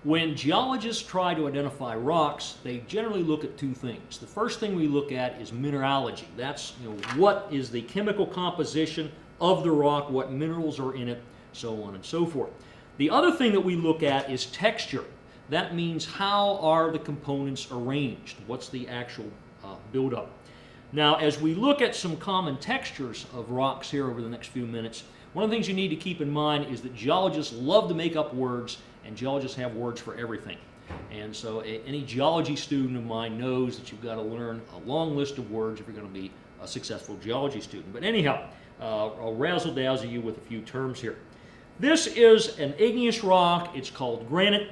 When geologists try to identify rocks, they generally look at two things. The first thing we look at is mineralogy. That's, what is the chemical composition of the rock, what minerals are in it, so on and so forth. The other thing that we look at is texture. That means how are the components arranged? What's the actual buildup? Now, as we look at some common textures of rocks here over the next few minutes, one of the things you need to keep in mind is that geologists love to make up words, and geologists have words for everything. And so any geology student of mine knows that you've got to learn a long list of words if you're going to be a successful geology student. But anyhow, I'll razzle-dazzle you with a few terms here. This is an igneous rock. It's called granite.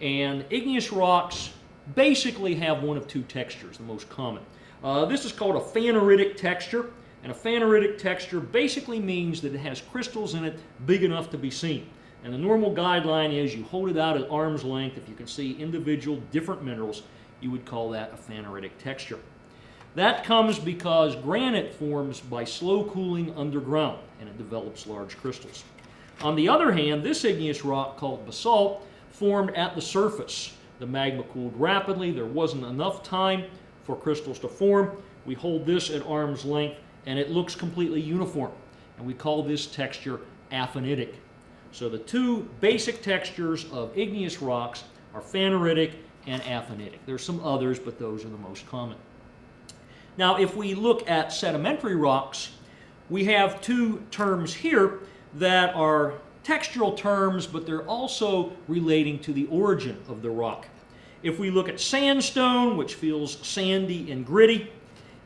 And igneous rocks basically have one of two textures, the most common. This is called a phaneritic texture. And a phaneritic texture basically means that it has crystals in it big enough to be seen. And the normal guideline is you hold it out at arm's length. If you can see individual different minerals, you would call that a phaneritic texture. That comes because granite forms by slow cooling underground, and it develops large crystals. On the other hand, this igneous rock called basalt formed at the surface. The magma cooled rapidly. There wasn't enough time for crystals to form. We hold this at arm's length, and it looks completely uniform. And we call this texture aphanitic. So the two basic textures of igneous rocks are phaneritic and aphanitic. There's some others, but those are the most common. Now, if we look at sedimentary rocks, we have two terms here that are textural terms, but they're also relating to the origin of the rock. If we look at sandstone, which feels sandy and gritty,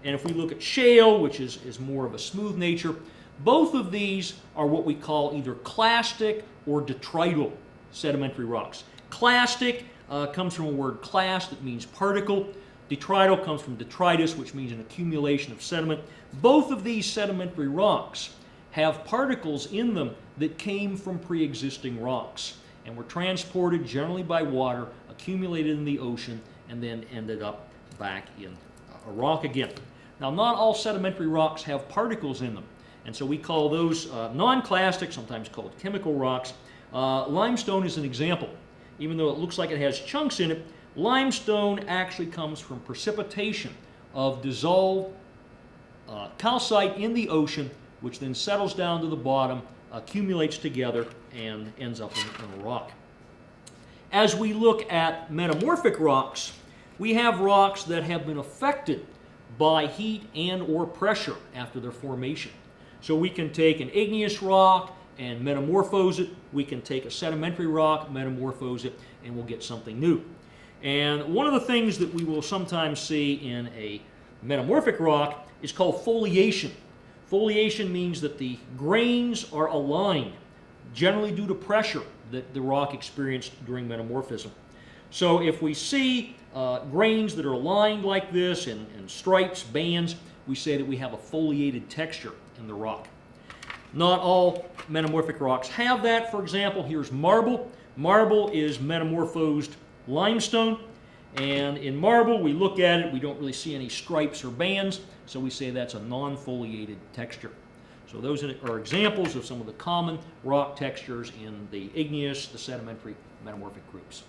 and if we look at shale, which is more of a smooth nature, both of these are what we call either clastic or detrital sedimentary rocks. Clastic comes from a word clast that means particle. Detrital comes from detritus, which means an accumulation of sediment. Both of these sedimentary rocks have particles in them that came from pre-existing rocks and were transported generally by water, accumulated in the ocean, and then ended up back in a rock again. Now, not all sedimentary rocks have particles in them, and so we call those non-clastic, sometimes called chemical rocks. Limestone is an example. Even though it looks like it has chunks in it, limestone actually comes from precipitation of dissolved calcite in the ocean, which then settles down to the bottom, accumulates together, and ends up in a rock. As we look at metamorphic rocks, we have rocks that have been affected by heat and or pressure after their formation. So we can take an igneous rock and metamorphose it. We can take a sedimentary rock, metamorphose it, and we'll get something new. And one of the things that we will sometimes see in a metamorphic rock is called foliation. Foliation means that the grains are aligned, generally due to pressure that the rock experienced during metamorphism. So if we see grains that are aligned like this in stripes, bands, we say that we have a foliated texture in the rock. Not all metamorphic rocks have that. For example, here's marble. Marble is metamorphosed limestone. And in marble, we look at it, we don't really see any stripes or bands, so we say that's a non-foliated texture. So those are examples of some of the common rock textures in the igneous, the sedimentary, metamorphic groups.